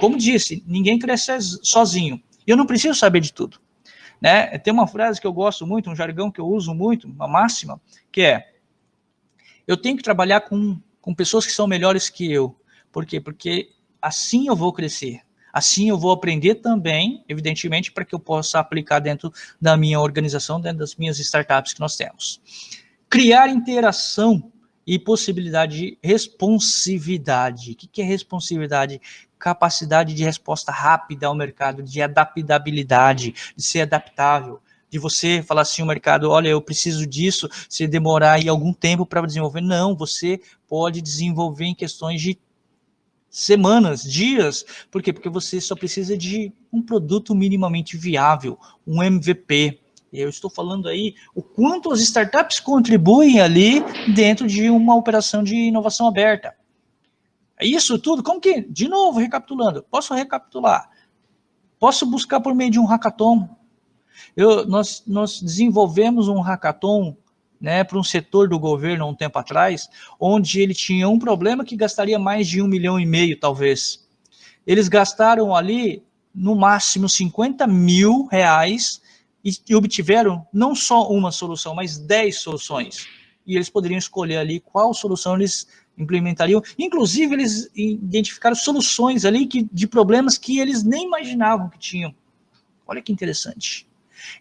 Como disse, ninguém cresce sozinho. E eu não preciso saber de tudo, né? Tem uma frase que eu gosto muito, um jargão que eu uso muito, uma máxima, que é: eu tenho que trabalhar com pessoas que são melhores que eu. Por quê? Porque assim eu vou crescer. Assim eu vou aprender também, evidentemente, para que eu possa aplicar dentro da minha organização, dentro das minhas startups que nós temos. Criar interação e possibilidade de responsividade. O que é responsividade? Capacidade de resposta rápida ao mercado, de adaptabilidade, de ser adaptável. De você falar assim, o mercado, olha, eu preciso disso, se demorar aí algum tempo para desenvolver. Não, você pode desenvolver em questões de semanas, dias. Por quê? Porque você só precisa de um produto minimamente viável, um MVP. Eu estou falando aí o quanto as startups contribuem ali dentro de uma operação de inovação aberta. Isso tudo, como que, de novo, recapitulando, posso recapitular, posso buscar por meio de um hackathon. Nós desenvolvemos um hackathon, né, para um setor do governo há um tempo atrás, onde ele tinha um problema que gastaria mais de 1,5 milhão, talvez. Eles gastaram ali, no máximo, 50 mil reais e obtiveram não só uma solução, mas 10 soluções. E eles poderiam escolher ali qual solução eles implementariam. Inclusive, eles identificaram soluções ali de problemas que eles nem imaginavam que tinham. Olha que interessante.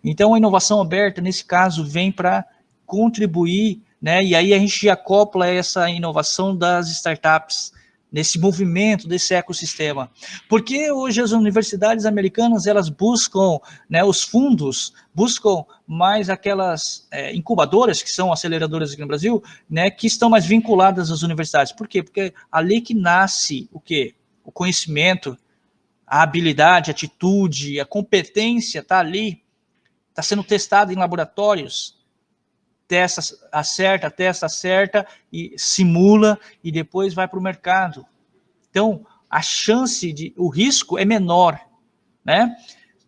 Então, a inovação aberta, nesse caso, vem para contribuir, né? E aí a gente acopla essa inovação das startups nesse movimento desse ecossistema. Porque hoje as universidades americanas, elas buscam, né, os fundos, buscam mais aquelas incubadoras, que são aceleradoras aqui no Brasil, né, que estão mais vinculadas às universidades. Por quê? Porque ali que nasce o quê? O conhecimento, a habilidade, a atitude, a competência está ali, está sendo testado em laboratórios, testa, acerta e simula e depois vai para o mercado. Então, o risco é menor, né?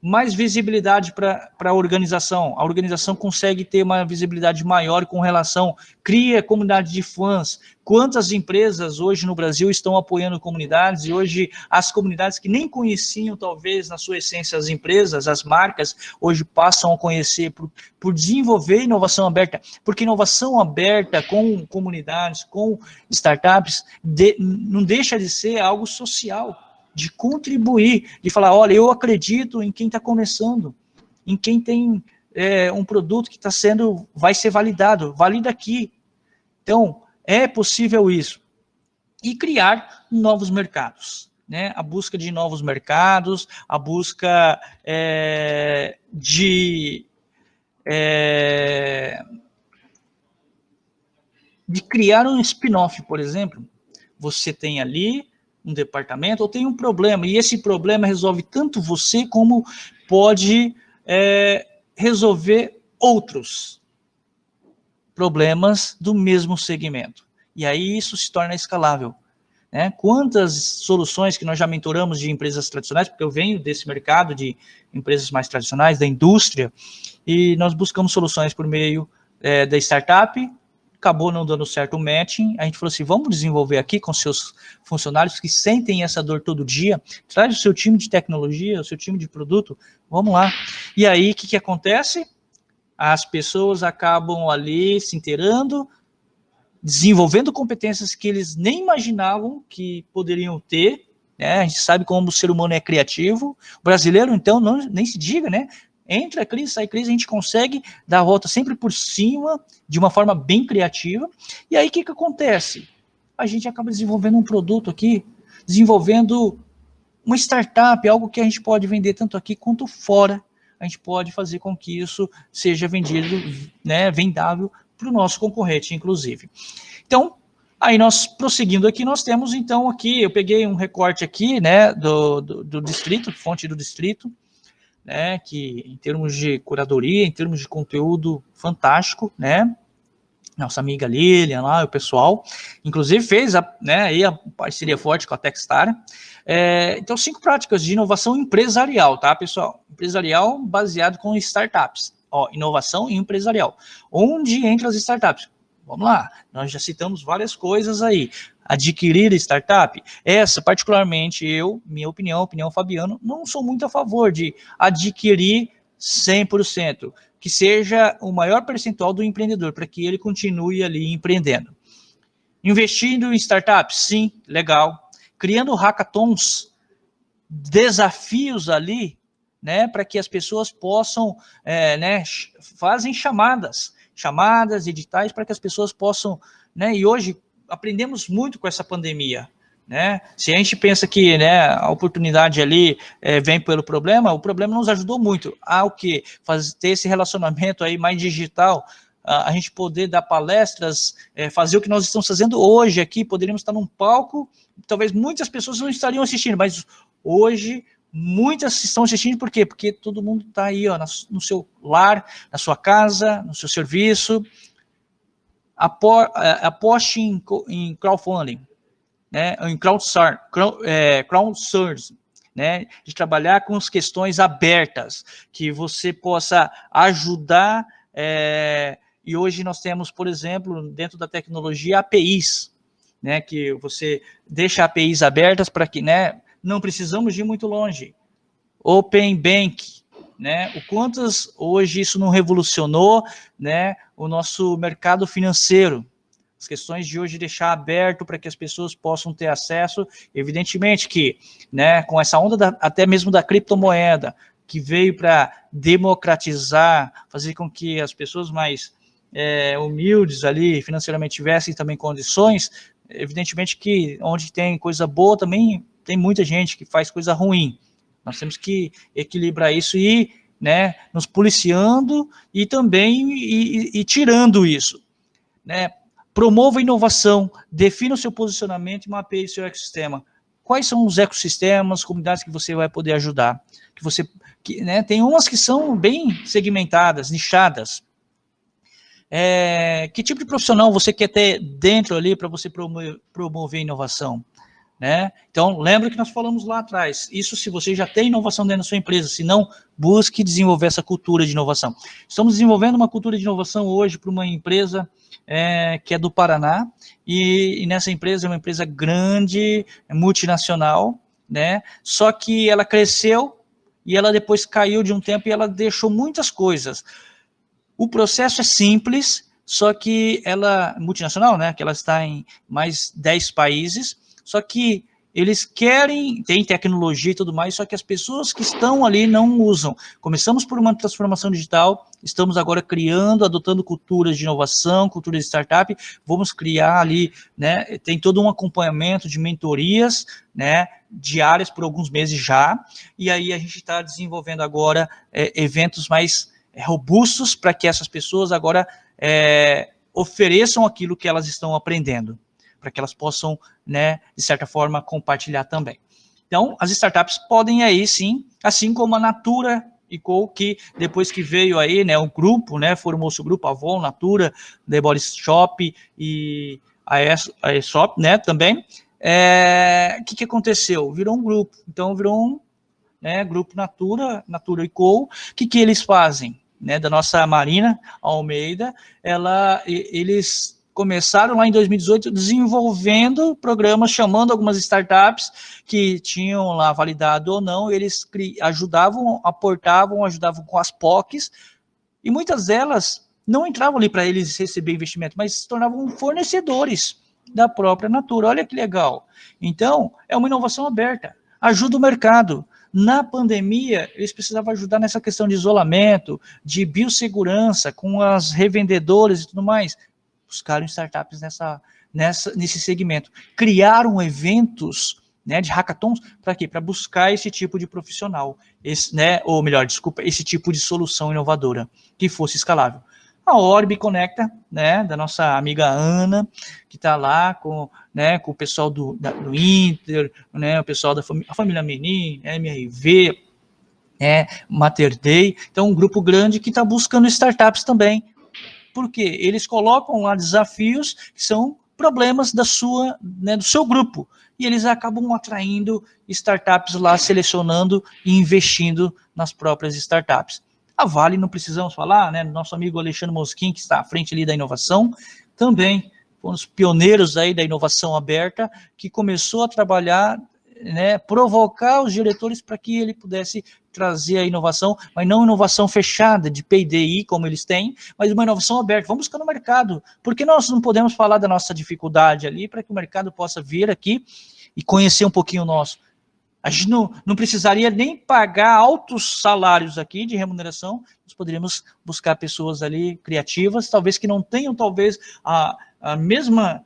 Mais visibilidade para a organização consegue ter uma visibilidade maior com relação, cria comunidade de fãs. Quantas empresas hoje no Brasil estão apoiando comunidades, e hoje as comunidades que nem conheciam, talvez, na sua essência, as empresas, as marcas, hoje passam a conhecer por desenvolver inovação aberta, porque inovação aberta com comunidades, com startups, não deixa de ser algo social, de contribuir, de falar, olha, eu acredito em quem está começando, em quem tem um produto que vai ser validado, valida aqui. Então, é possível isso. e criar novos mercados, né? A busca de novos mercados, a busca de criar um spin-off, por exemplo. Você tem ali um departamento ou tem um problema, e esse problema resolve tanto você como pode resolver outros problemas do mesmo segmento. E aí isso se torna escalável. Né? Quantas soluções que nós já mentoramos de empresas tradicionais, porque eu venho desse mercado de empresas mais tradicionais, da indústria, e nós buscamos soluções por meio da startup, acabou não dando certo o matching, a gente falou assim, vamos desenvolver aqui com seus funcionários que sentem essa dor todo dia, traz o seu time de tecnologia, o seu time de produto, vamos lá. E aí, o que acontece? As pessoas acabam ali se inteirando, desenvolvendo competências que eles nem imaginavam que poderiam ter, né? A gente sabe como o ser humano é criativo, o brasileiro, então, nem se diga, né? Entra crise, sai crise, a gente consegue dar a volta sempre por cima, de uma forma bem criativa, e aí o que acontece? A gente acaba desenvolvendo um produto aqui, desenvolvendo uma startup, algo que a gente pode vender tanto aqui quanto fora, a gente pode fazer com que isso seja vendido, né, vendável para o nosso concorrente, inclusive. Então, aí nós, prosseguindo aqui, nós temos então aqui, eu peguei um recorte aqui, né, do distrito, fonte do distrito, né, que em termos de curadoria, em termos de conteúdo fantástico, né, nossa amiga Lilian lá, o pessoal, inclusive fez aí a parceria forte com a Techstar. Então, 5 práticas de inovação empresarial, tá, pessoal? Empresarial baseado com startups. Ó, inovação empresarial. Onde entra as startups? Vamos lá, nós já citamos várias coisas aí. Adquirir startup, essa particularmente minha opinião Fabiano, não sou muito a favor de adquirir 100%, que seja o maior percentual do empreendedor, para que ele continue ali empreendendo. Investindo em startups, sim, legal. Criando hackathons, desafios ali, né, para que as pessoas possam, fazem chamadas, editais, para que as pessoas possam, né, e hoje aprendemos muito com essa pandemia, né, se a gente pensa que, né, a oportunidade ali vem pelo problema, o problema nos ajudou muito a o quê? Ter esse relacionamento aí mais digital, a gente poder dar palestras, fazer o que nós estamos fazendo hoje aqui, poderíamos estar num palco, talvez muitas pessoas não estariam assistindo, mas hoje muitas estão assistindo, por quê? Porque todo mundo está aí, ó, no seu lar, na sua casa, no seu serviço. Aposte em crowdfunding, né, em crowdsourcing, né, de trabalhar com as questões abertas, que você possa ajudar, e hoje nós temos, por exemplo, dentro da tecnologia, APIs, né, que você deixa APIs abertas para que, né, não precisamos ir muito longe. Open Bank, né? O quantas hoje isso não revolucionou, né, o nosso mercado financeiro. As questões de hoje deixar aberto para que as pessoas possam ter acesso, evidentemente que, né, com essa onda até mesmo da criptomoeda, que veio para democratizar, fazer com que as pessoas mais humildes ali financeiramente tivessem também condições, evidentemente que onde tem coisa boa também tem muita gente que faz coisa ruim. Nós temos que equilibrar isso e, né, nos policiando e também e tirando isso, né? Promova a inovação, defina o seu posicionamento e mapeie o seu ecossistema. Quais são os ecossistemas, comunidades que você vai poder ajudar? Né, tem umas que são bem segmentadas, nichadas. Que tipo de profissional você quer ter dentro ali para você promover inovação? Né? Então, lembra que nós falamos lá atrás, isso se você já tem inovação dentro da sua empresa, se não, busque desenvolver essa cultura de inovação. Estamos desenvolvendo uma cultura de inovação hoje para uma empresa que é do Paraná, e nessa empresa é uma empresa grande, multinacional, né? Só que ela cresceu e ela depois caiu de um tempo e ela deixou muitas coisas. O processo é simples, só que ela, multinacional, né? Que ela está em mais 10 países, só que eles querem, tem tecnologia e tudo mais, só que as pessoas que estão ali não usam. Começamos por uma transformação digital, estamos agora criando, adotando culturas de inovação, culturas de startup, vamos criar ali, né, tem todo um acompanhamento de mentorias, né, diárias por alguns meses já, e aí a gente está desenvolvendo agora eventos mais robustos para que essas pessoas agora ofereçam aquilo que elas estão aprendendo, para que elas possam, né, de certa forma, compartilhar também. Então, as startups podem aí, sim, assim como a Natura e Co, que depois que veio aí, né, o grupo, né, formou-se o grupo Avon, Natura, The Body Shop e a Aesop, né, também. O que aconteceu? Virou um grupo. Então, virou um, né, grupo Natura e Co. O que eles fazem? Né, da nossa Marina Almeida, eles começaram lá em 2018 desenvolvendo programas, chamando algumas startups que tinham lá validado ou não, eles ajudavam com as POCs, e muitas delas não entravam ali para eles receber investimento, mas se tornavam fornecedores da própria Natura. Olha que legal. Então, é uma inovação aberta, ajuda o mercado. Na pandemia, eles precisavam ajudar nessa questão de isolamento, de biossegurança, com as revendedoras e tudo mais. Buscaram startups nesse segmento. Criaram eventos, né, de hackathons, para quê? Para buscar esse tipo de profissional, esse tipo de solução inovadora, que fosse escalável. A Orbe Conecta, né, da nossa amiga Ana, que está lá com o pessoal do Inter, né, o pessoal da família Menin, MRV, Mater Dei. Então, um grupo grande que está buscando startups também. Por quê? Eles colocam lá desafios que são problemas do seu grupo. E eles acabam atraindo startups lá, selecionando e investindo nas próprias startups. A Vale, não precisamos falar, né? Nosso amigo Alexandre Mosquin, que está à frente ali da inovação, também foi um dos pioneiros aí da inovação aberta, que começou a trabalhar, né, provocar os diretores para que ele pudesse trazer a inovação, mas não inovação fechada, de P&DI, como eles têm, mas uma inovação aberta. Vamos buscar no mercado. Por que nós não podemos falar da nossa dificuldade ali, para que o mercado possa vir aqui e conhecer um pouquinho o nosso? A gente não precisaria nem pagar altos salários aqui de remuneração, nós poderíamos buscar pessoas ali criativas, talvez que não tenham talvez a mesma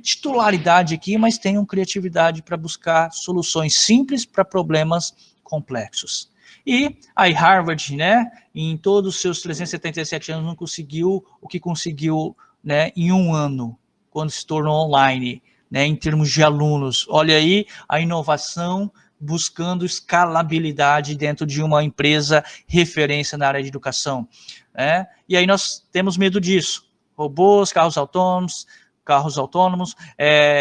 titularidade aqui, mas tenham criatividade para buscar soluções simples para problemas complexos. E a Harvard, né, em todos os seus 377 anos, não conseguiu o que conseguiu, né, em um ano, quando se tornou online, né, em termos de alunos. Olha aí a inovação buscando escalabilidade dentro de uma empresa referência na área de educação. Né? E aí nós temos medo disso. Robôs, carros autônomos,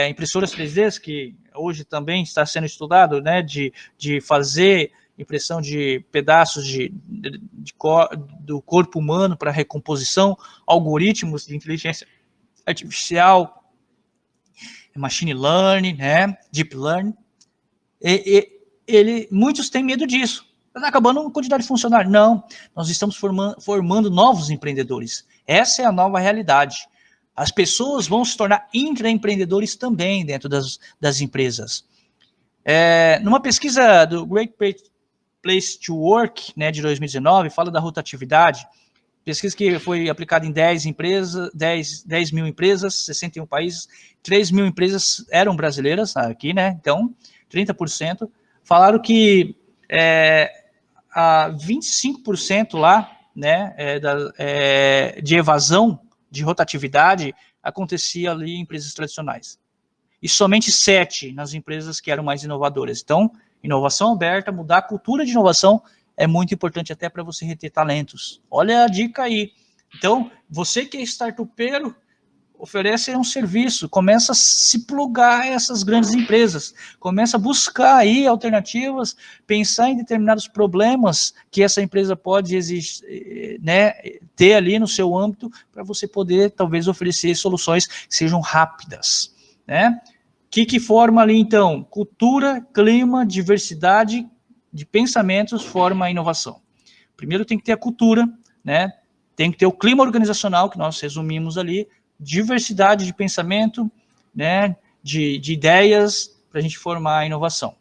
impressoras 3D, que hoje também está sendo estudado, né, de fazer impressão de pedaços do corpo humano para recomposição, algoritmos de inteligência artificial, machine learning, né, deep learning. Muitos têm medo disso. Está acabando a quantidade de funcionários. Não, nós estamos formando novos empreendedores. Essa é a nova realidade. As pessoas vão se tornar intraempreendedores também dentro das empresas. Numa pesquisa do Great Place to Work, né, de 2019, fala da rotatividade, pesquisa que foi aplicada em 10 mil empresas, 61 países, 3 mil empresas eram brasileiras aqui, né, então 30%, falaram que 25% lá, né, de evasão de rotatividade acontecia ali em empresas tradicionais. E somente 7 nas empresas que eram mais inovadoras. Então, inovação aberta, mudar a cultura de inovação é muito importante até para você reter talentos. Olha a dica aí. Então, você que é startupeiro, oferece um serviço, começa a se plugar a essas grandes empresas, começa a buscar aí alternativas, pensar em determinados problemas que essa empresa pode né, ter ali no seu âmbito, para você poder, talvez, oferecer soluções que sejam rápidas, né? O que forma ali, então? Cultura, clima, diversidade de pensamentos forma a inovação. Primeiro tem que ter a cultura, né? Tem que ter o clima organizacional, que nós resumimos ali, diversidade de pensamento, né, de ideias, para a gente formar a inovação.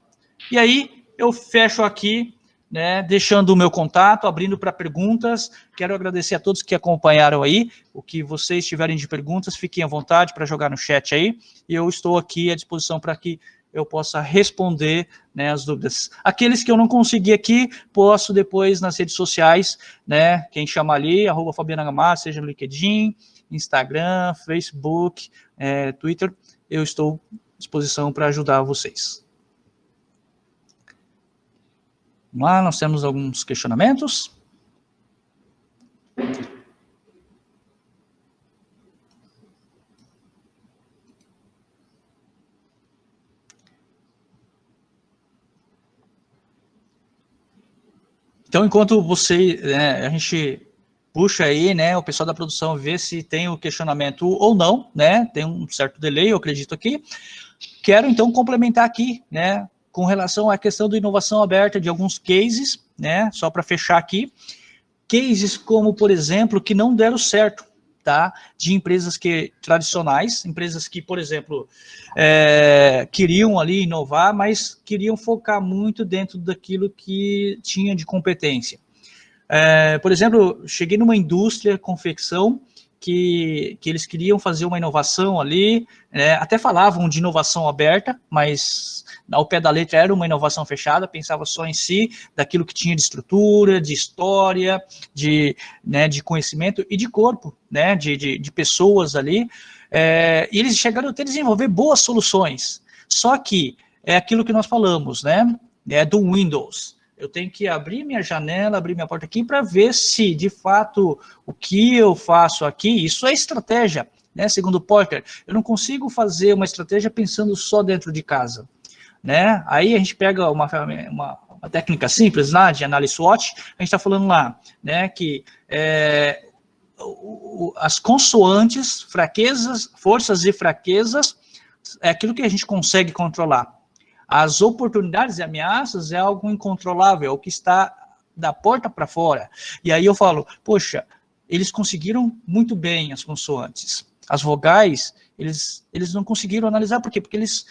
E aí, eu fecho aqui, né, deixando o meu contato, abrindo para perguntas. Quero agradecer a todos que acompanharam aí. O que vocês tiverem de perguntas, fiquem à vontade para jogar no chat aí. E eu estou aqui à disposição para que eu possa responder, né, as dúvidas. Aqueles que eu não consegui aqui, posso depois nas redes sociais, né, quem chama ali, @FabianaGamassi, seja no LinkedIn, Instagram, Facebook, Twitter, eu estou à disposição para ajudar vocês. Vamos lá, nós temos alguns questionamentos. Então, enquanto a gente puxa aí, né, o pessoal da produção vê se tem o questionamento ou não, né, tem um certo delay, eu acredito aqui. Quero, então, complementar aqui, né, com relação à questão da inovação aberta de alguns cases, né, só para fechar aqui, cases como, por exemplo, que não deram certo, tá, de empresas tradicionais, empresas que, por exemplo, queriam ali inovar, mas queriam focar muito dentro daquilo que tinha de competência. Por exemplo, cheguei numa indústria, confecção, que eles queriam fazer uma inovação ali, até falavam de inovação aberta, mas ao pé da letra era uma inovação fechada, pensava só em si, daquilo que tinha de estrutura, de história, de conhecimento e de corpo, né, de pessoas ali, e eles chegaram até desenvolver boas soluções, só que é aquilo que nós falamos, né, do Windows. Eu tenho que abrir minha janela, abrir minha porta aqui para ver se, de fato, o que eu faço aqui, isso é estratégia, né? Segundo o Porter, eu não consigo fazer uma estratégia pensando só dentro de casa, né? Aí a gente pega uma técnica simples lá de análise SWOT, a gente está falando lá, né, que as consoantes, fraquezas, forças e fraquezas, é aquilo que a gente consegue controlar. As oportunidades e ameaças é algo incontrolável, é o que está da porta para fora. E aí eu falo, poxa, eles conseguiram muito bem as consoantes. As vogais, eles não conseguiram analisar. Por quê? Porque eles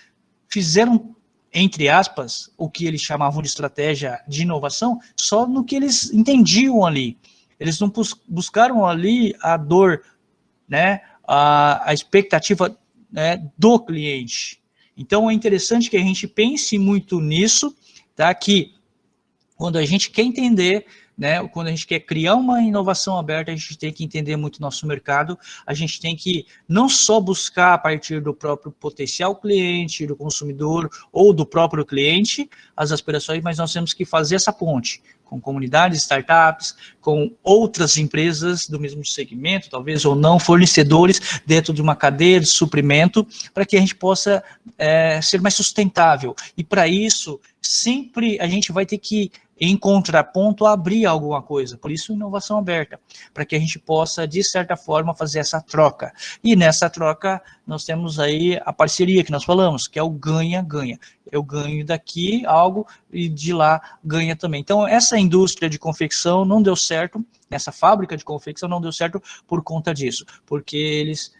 fizeram, entre aspas, o que eles chamavam de estratégia de inovação, só no que eles entendiam ali. Eles não buscaram ali a dor, né, a expectativa, né, do cliente. Então, é interessante que a gente pense muito nisso, tá? Que quando a gente quer entender, né, quando a gente quer criar uma inovação aberta, a gente tem que entender muito o nosso mercado, a gente tem que não só buscar a partir do próprio potencial cliente, do consumidor ou do próprio cliente, as aspirações, mas nós temos que fazer essa ponte com comunidades, startups, com outras empresas do mesmo segmento, talvez ou não, fornecedores dentro de uma cadeia de suprimento, para que a gente possa ser mais sustentável. E para isso, sempre a gente vai ter que, em contraponto, abrir alguma coisa. Por isso, inovação aberta, para que a gente possa, de certa forma, fazer essa troca. E nessa troca, nós temos aí a parceria que nós falamos, que é o ganha-ganha. Eu ganho daqui algo e de lá ganha também. Então, essa indústria de confecção não deu certo, essa fábrica de confecção não deu certo por conta disso, porque eles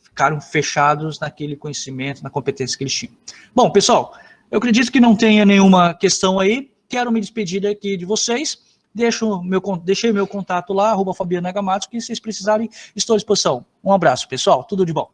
ficaram fechados naquele conhecimento, na competência que eles tinham. Bom, pessoal, eu acredito que não tenha nenhuma questão aí, quero me despedir aqui de vocês, deixei meu contato lá, @FabianaGamassi, que se vocês precisarem, estou à disposição. Um abraço, pessoal, tudo de bom.